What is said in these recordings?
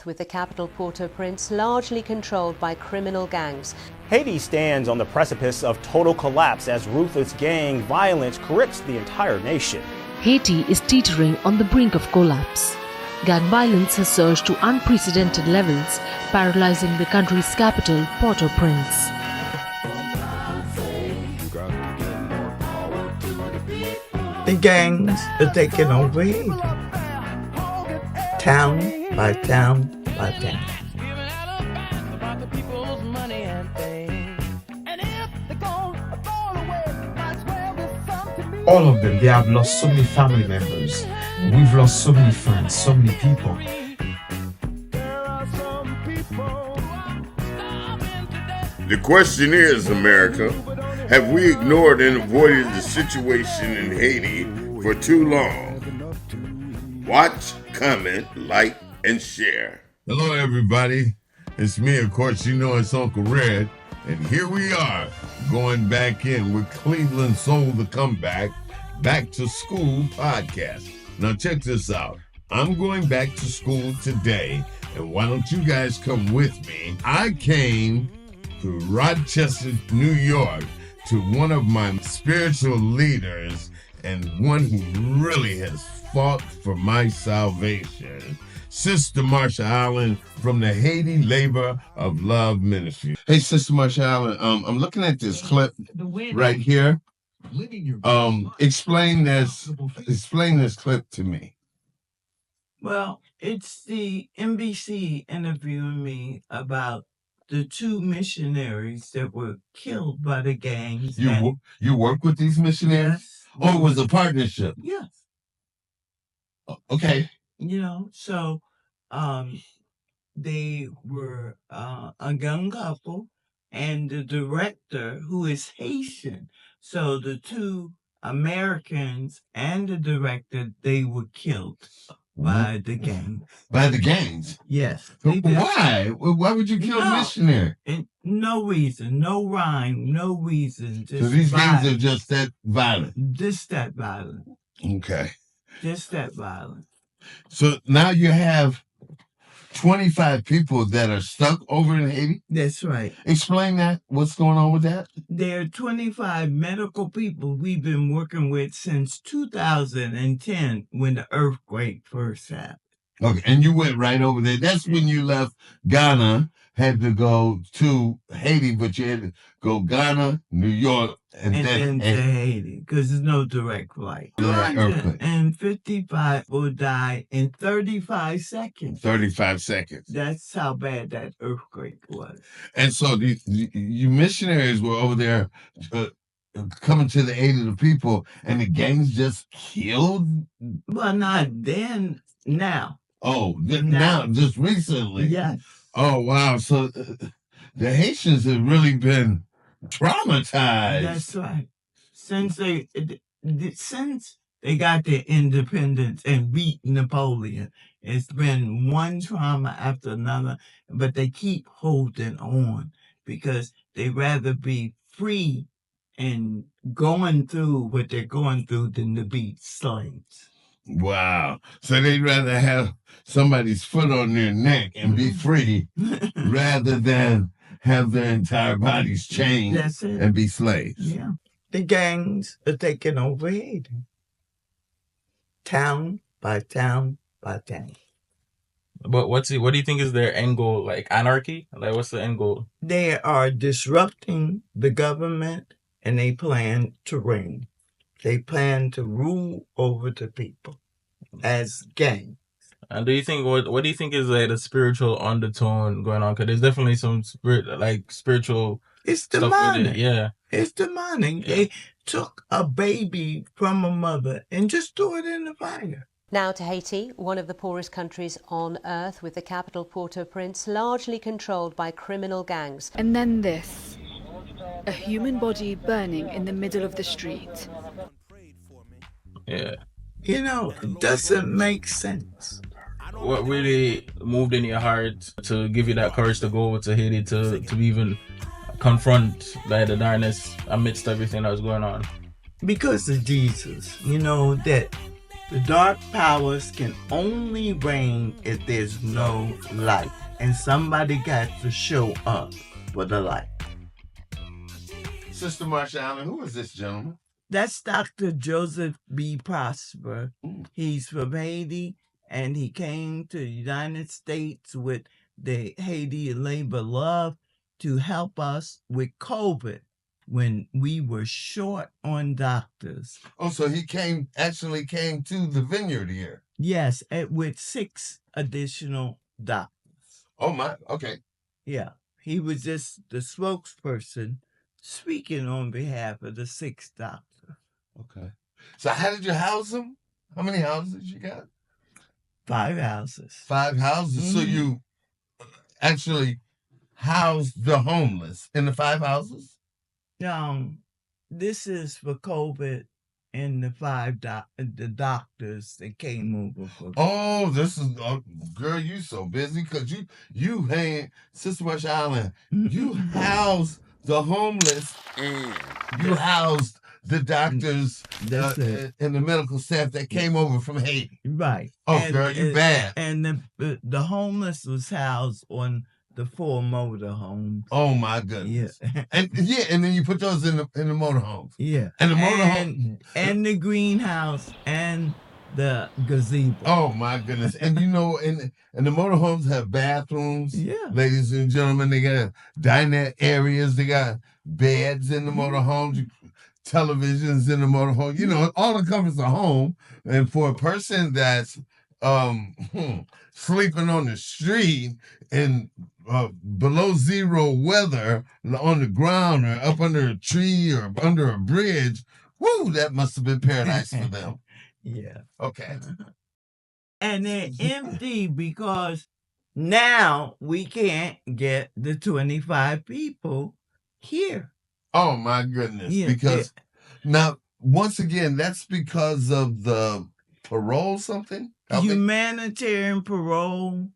with the capital Port-au-Prince largely controlled by criminal gangs. Haiti stands on the precipice of total collapse as ruthless gang violence grips the entire nation. Haiti is teetering on the brink of collapse. Gang violence has surged to unprecedented levels, paralyzing the country's capital, Port-au-Prince. The gangs are taking over Haiti, town by town by town. All of them, they have lost so many family members. We've lost so many friends, so many people. The question is, America, have we ignored and avoided the situation in Haiti for too long? Watch, comment, like, and share. Hello, everybody. It's me, of course, you know it's Uncle Red. And here we are, going back in with Cleveland Soul the Comeback, Back to School podcast. Now check this out. I'm going back to school today, and why don't you guys come with me? I came to Rochester, New York, to one of my spiritual leaders and one who really has fought for my salvation. Sister Marsha Allen from the Haiti Labor of Love Ministry. Hey, Sister Marsha Allen, I'm looking at this clip right here. Explain this clip to me. Well, it's the NBC interviewing me about the two missionaries that were killed by the gangs. You work with these missionaries? Yes. Oh, it was a partnership. Yes. Okay. You know, so they were a young couple, and the director, who is Haitian. So the two Americans and the director, they were killed by the gangs. By the gangs? Yes. Why? Why would you kill a missionary? And no reason, no rhyme, no reason. Just so these violent. gangs are just that violent? Just that violent. Okay. Just that violent. So now you have 25 people that are stuck over in Haiti? That's right. Explain that. What's going on with that? There are 25 medical people we've been working with since 2010 when the earthquake first happened. Okay, and you went right over there. That's when you left Ghana, had to go to Haiti, but you had to go Ghana, New York, and then to Haiti, because there's no direct flight. 255 will die in 35 seconds. 35 seconds. That's how bad that earthquake was. And so you missionaries were over there coming to the aid of the people, and the gangs just killed? Well, not then, now. Oh, now, just recently? Yes. Oh, wow. So the Haitians have really been traumatized. That's right. Since they got their independence and beat Napoleon, it's been one trauma after another, but they keep holding on because they rather be free and going through what they're going through than to be slaves. Wow. So they'd rather have somebody's foot on their neck and be free rather than have their entire bodies chained and be slaves. Yeah. The gangs are taking over Haiti. Town by town by town. But what do you think is their end goal? Like anarchy? Like what's the end goal? They are disrupting the government and they plan to reign. They plan to rule over the people as gangs. And do you think what do you think is like the spiritual undertone going on? Because there's definitely some spiritual. It's demonic. With it. Yeah, it's demonic. Yeah. They took a baby from a mother and just threw it in the fire. Now to Haiti, one of the poorest countries on earth, with the capital Port-au-Prince largely controlled by criminal gangs. And then this. A human body burning in the middle of the street. Yeah. You know, it doesn't make sense. What really moved in your heart to give you that courage to go over to Haiti to even confront like the darkness amidst everything that was going on? Because of Jesus, you know, that The dark powers can only reign if there's no light, and somebody got to show up for the light. Sister Marsha Allen, who is this gentleman? That's Dr. Joseph B. Prosper. He's from Haiti, and he came to the United States with the Haiti Labor Love to help us with COVID when we were short on doctors. Oh, so he actually came to the vineyard here. Yes, with 6 additional doctors. Oh my, okay. Yeah, he was just the spokesperson speaking on behalf of the 6th doctor. Okay. So how did you house them? How many houses you got? 5 houses. 5 houses. Mm-hmm. So you actually housed the homeless in the 5 houses? This is for COVID and the 5 the doctors that came over for COVID. Oh, this is girl, you so busy because you hang Sister Marsha Allen. You housed the homeless and you housed the doctors and the medical staff that came over from Haiti. Right. Oh, girl, you bad. And the homeless was housed on the 4 motorhomes. Oh my goodness. Yeah. and then you put those in the motorhomes. Yeah. And the motorhome and the greenhouse and the gazebo. Oh my goodness. And you know, and the motorhomes have bathrooms. Yeah. Ladies and gentlemen, they got dinette areas, they got beds in the motorhomes, televisions in the motorhome, you know, all the comforts of home. And for a person that's sleeping on the street in below zero weather on the ground or up under a tree or under a bridge, whoo, that must have been paradise for them. Yeah. Okay. And they're empty because now we can't get the 25 people here. Oh my goodness. Yeah, because now, once again, that's because of the parole something? Humanitarian parole.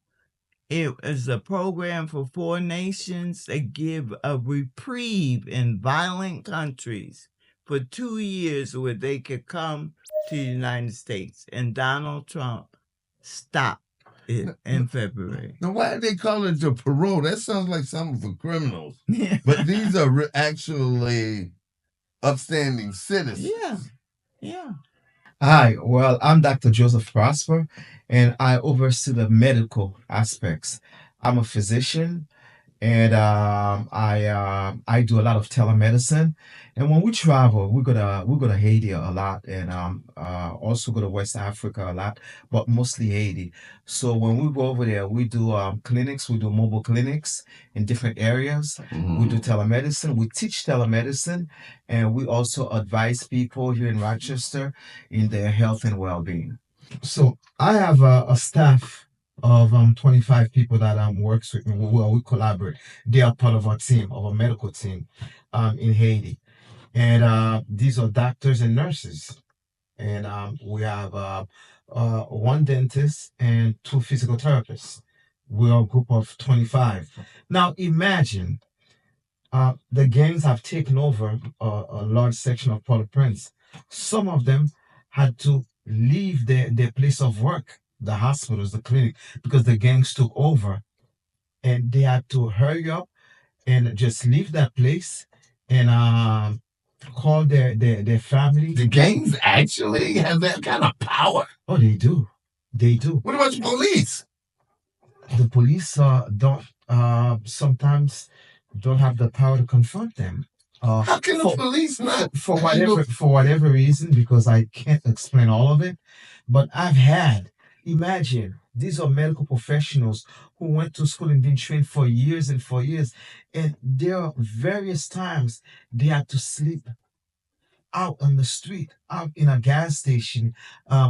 It is a program for 4 nations that give a reprieve in violent countries for 2 years where they could come to the United States. And Donald Trump stopped it in February. Now, why do they call it the parole? That sounds like something for criminals. But these are actually upstanding citizens. Yeah, yeah. Hi, well, I'm Dr. Joseph Prosper, and I oversee the medical aspects. I'm a physician, and I do a lot of telemedicine. And when we travel, we go to Haiti a lot, and also go to West Africa a lot, but mostly Haiti. So when we go over there, we do clinics. We do mobile clinics in different areas. We do telemedicine. We teach telemedicine, and we also advise people here in Rochester in their health and well-being. So I have a staff of 25 people that works with me. We collaborate. They are part of our team, of a medical team in Haiti. And these are doctors and nurses. And we have 1 dentist and 2 physical therapists. We're a group of 25. Now imagine the gangs have taken over a large section of Port-au-Prince. Some of them had to leave their place of work, the hospitals, the clinic, because the gangs took over. And they had to hurry up and just leave that place and call their family. The gangs actually have that kind of power? Oh, they do. They do. What about the police? The police don't sometimes don't have the power to confront them. How can the police not? For whatever reason, because I can't explain all of it. But imagine, these are medical professionals who went to school and been trained for years and for years. And there are various times they had to sleep out on the street, out in a gas station,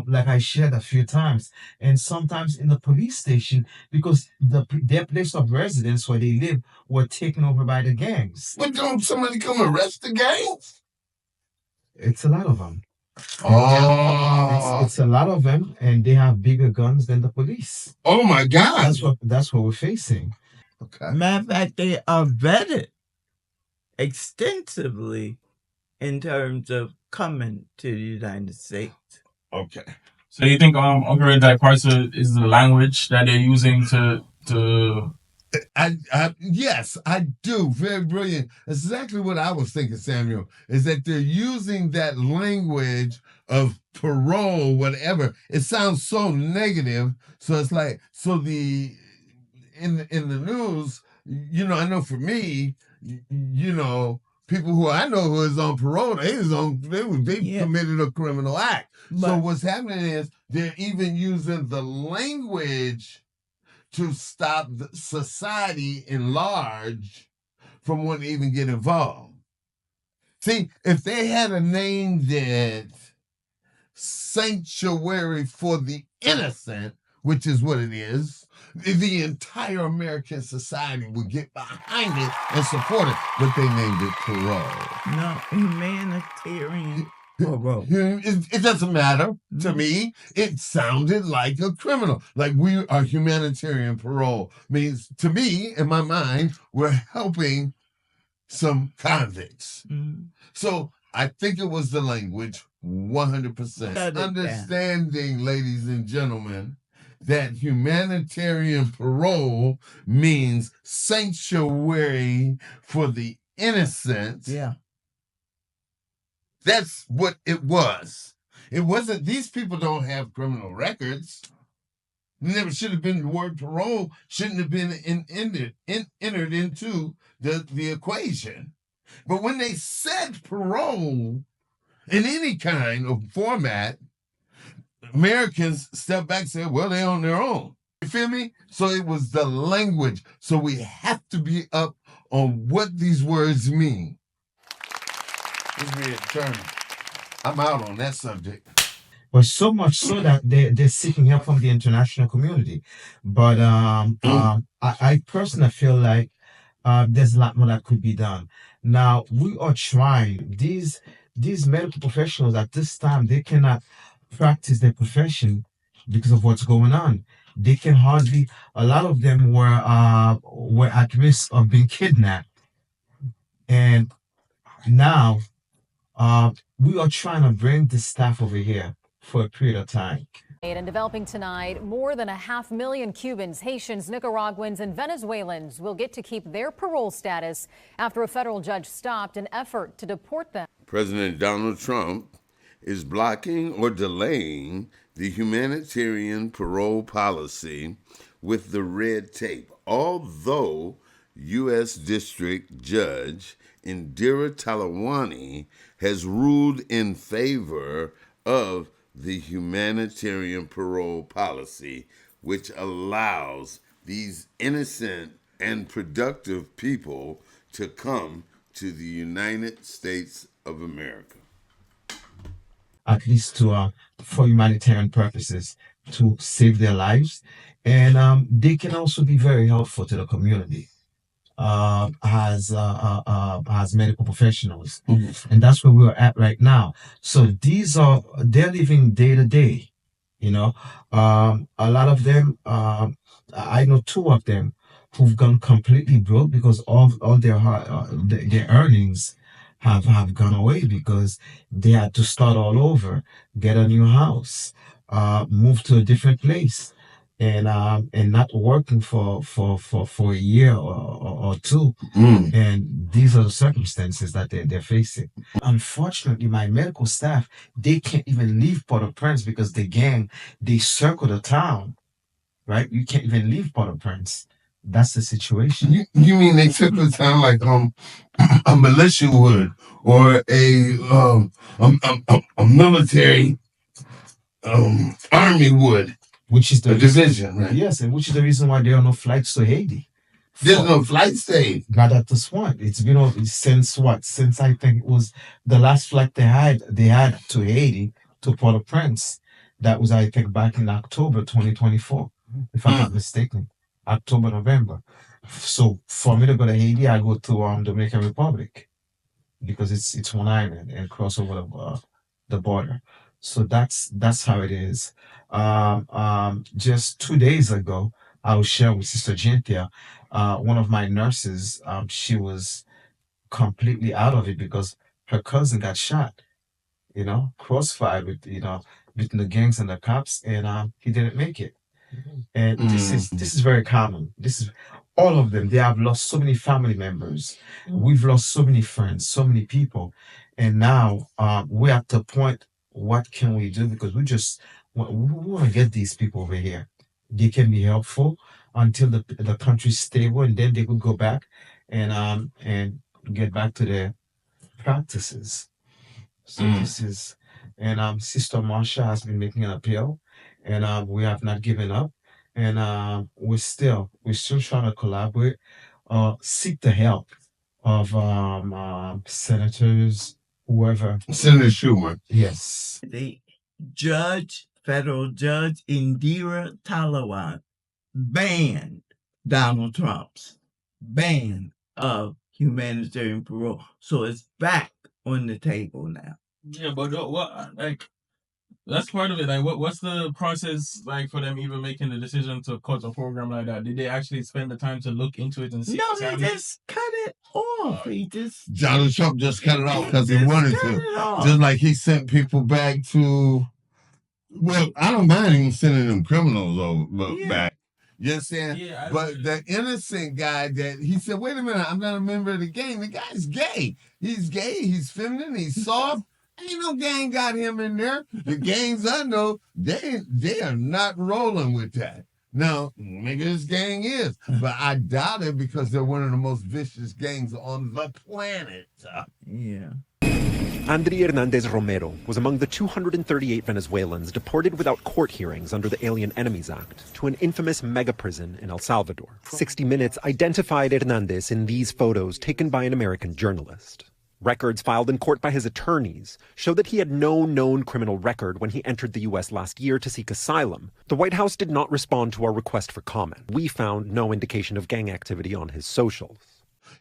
like I shared a few times, and sometimes in the police station because their place of residence where they live were taken over by the gangs. But don't somebody come arrest the gangs? It's a lot of them. Oh, it's a lot of them, and they have bigger guns than the police. Oh my God! That's what we're facing. Okay. Matter of fact, they are vetted extensively in terms of coming to the United States. Okay. So you think Uncle parts is the language that they're using to Yes, I do. Very brilliant. That's exactly what I was thinking, Samuel, is that they're using that language of parole, whatever. It sounds so negative. So it's like, so in the news, I know for me, people who I know who is on parole, they committed a criminal act. So what's happening is they're even using the language to stop the society in large from wanting to even get involved. See, if they had a name that Sanctuary for the Innocent, which is what it is, the entire American society would get behind it and support it, but they named it Parole. No, humanitarian. It doesn't matter to me. It sounded like a criminal. Like we are humanitarian parole. Means to me, in my mind, we're helping some convicts. So I think it was the language 100%. Understanding, ladies and gentlemen, that humanitarian parole means sanctuary for the innocent. Yeah. That's what it was. It wasn't, these people don't have criminal records. Never should have been, the word parole shouldn't have been entered into the equation. But when they said parole in any kind of format, Americans stepped back and said, well, they're on their own. You feel me? So it was the language. So we have to be up on what these words mean. I'm out on that subject. But so much so that they're seeking help from the international community. But I personally feel like there's a lot more that could be done. Now, we are trying. These medical professionals at this time, they cannot practice their profession because of what's going on. They can hardly, a lot of them were at risk of being kidnapped. And now we are trying to bring the staff over here for a period of time. And developing tonight, more than 500,000 Cubans, Haitians, Nicaraguans, and Venezuelans will get to keep their parole status after a federal judge stopped an effort to deport them. President Donald Trump is blocking or delaying the humanitarian parole policy with the red tape, although U.S. District Judge Indira Talawani has ruled in favor of the humanitarian parole policy, which allows these innocent and productive people to come to the United States of America. At least for humanitarian purposes, to save their lives. And they can also be very helpful to the community as medical professionals. And that's where we're at right now. So they're living day to day, a lot of them, I know 2 of them who've gone completely broke because all their earnings have gone away because they had to start all over, get a new house, move to a different place, and not working for a year or 2. And these are the circumstances that they're facing. Unfortunately, my medical staff, they can't even leave Port-au-Prince because the gang, they circle the town, right? You can't even leave Port-au-Prince. That's the situation. You mean they took the town like a militia would, or a military army would, which is the division, right? Yes, and which is the reason why there are no flights to Haiti. There's no flights to Haiti. Not at this point. It's been since what? Since I think it was the last flight they had to Haiti, to Port-au-Prince. That was, I think, back in October 2024, if I'm not mistaken. October, November. So for me to go to Haiti, I go to Dominican Republic because it's one island and cross over the border. So that's how it is. Just 2 days ago, I was sharing with Sister Gentia, one of my nurses. She was completely out of it because her cousin got shot. Crossfire with between the gangs and the cops, and he didn't make it. And this is very common. This is all of them. They have lost so many family members. We've lost so many friends, so many people, and now we're at the point. What can we do? Because we want to get these people over here. They can be helpful until the country's stable, and then they could go back and get back to their practices. So this is, and Sister Marsha has been making an appeal, and we have not given up, and we're still trying to collaborate, seek the help of senators, whoever. Senator Schumer. Yes. The federal judge Indira Talawan banned Donald Trump's ban of humanitarian parole. So it's back on the table now. Yeah, but what that's part of it. Like, what's the process like for them even making the decision to cut a program like that? Did they actually spend the time to look into it and see? No, they just cut it off. Donald Trump just cut it off because he wanted to. Just like he sent people back to. Well, I don't mind him sending them criminals back. You understand? Yeah, but the innocent guy that he said, wait a minute, I'm not a member of the gang. The guy's gay. He's gay. He's feminine. He's soft. Ain't no gang got him in there. The gangs I know, they are not rolling with that. Now, maybe this gang is, but I doubt it because they're one of the most vicious gangs on the planet. Yeah. André Hernandez Romero was among the 238 Venezuelans deported without court hearings under the Alien Enemies Act to an infamous mega prison in El Salvador. 60 Minutes identified Hernandez in these photos taken by an American journalist. Records filed in court by his attorneys show that he had no known criminal record when he entered the U.S. last year to seek asylum. The White House did not respond to our request for comment. We found no indication of gang activity on his socials.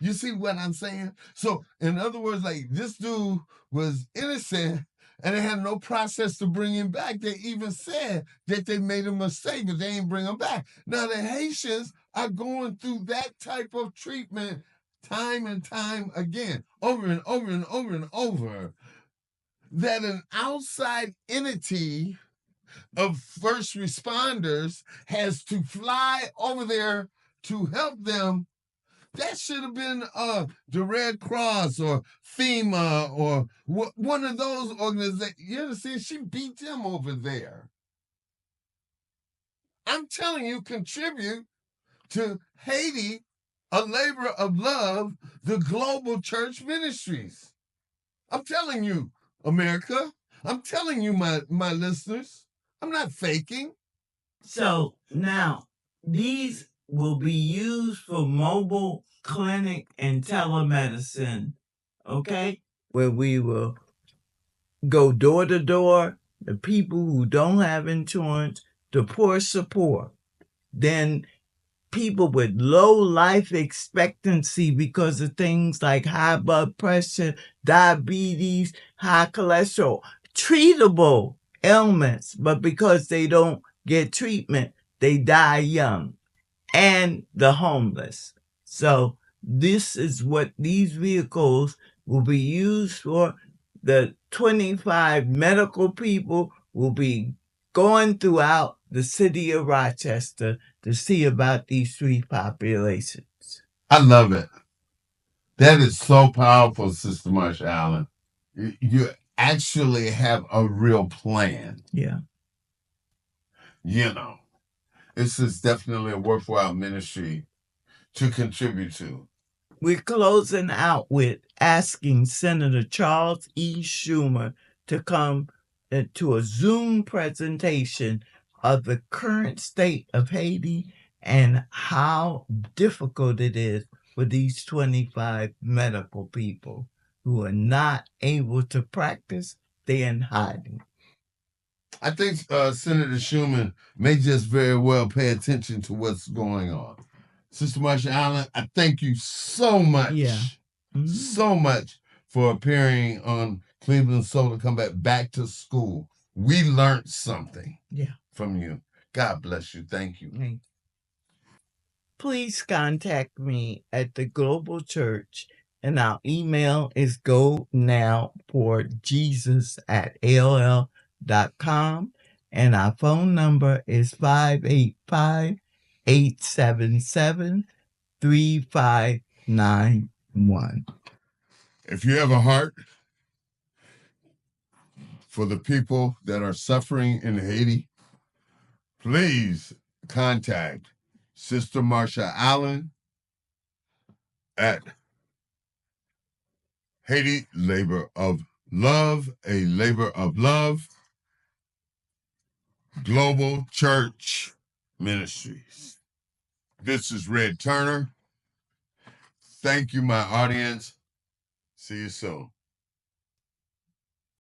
You see what I'm saying? So, in other words, like, this dude was innocent and they had no process to bring him back. They even said that they made a mistake, but they ain't bring him back. Now, the Haitians are going through that type of treatment time and time again, over and over and over and over, that an outside entity of first responders has to fly over there to help them. That should have been the Red Cross or FEMA or one of those organizations. You understand? She beat them over there. I'm telling you, contribute to Haiti, a labor of love, the global church ministries. I'm telling you, America. I'm telling you, my listeners. I'm not faking. So now these will be used for mobile clinic and telemedicine, okay? Where we will go door to door, the people who don't have insurance, the poor support. Then people with low life expectancy because of things like high blood pressure, diabetes, high cholesterol, treatable ailments, but because they don't get treatment, they die young, and the homeless. So this is what these vehicles will be used for. The 25 medical people will be going throughout the city of Rochester to see about these three populations. I love it. That is so powerful, Sister Marsha Allen. You actually have a real plan. Yeah. You know, this is definitely a worthwhile ministry to contribute to. We're closing out with asking Senator Charles E. Schumer to come to a Zoom presentation of the current state of Haiti and how difficult it is for these 25 medical people who are not able to practice. They're in hiding. I think Senator Schumer may just very well pay attention to what's going on. Sister Marsha Allen, I thank you so much, so much for appearing on Cleveland Soul to Come Back to School. We learned something from you. God bless you. Thank you. Please contact me at the Global Church, and our email is gonowforjesus@AOL.com. and our phone number is 585-877-3591. If you have a heart for the people that are suffering in Haiti, please contact Sister Marsha Allen at Haiti Labor of Love, a Labor of Love, Global Church Ministries. This is Red Turner. Thank you, my audience. See you soon.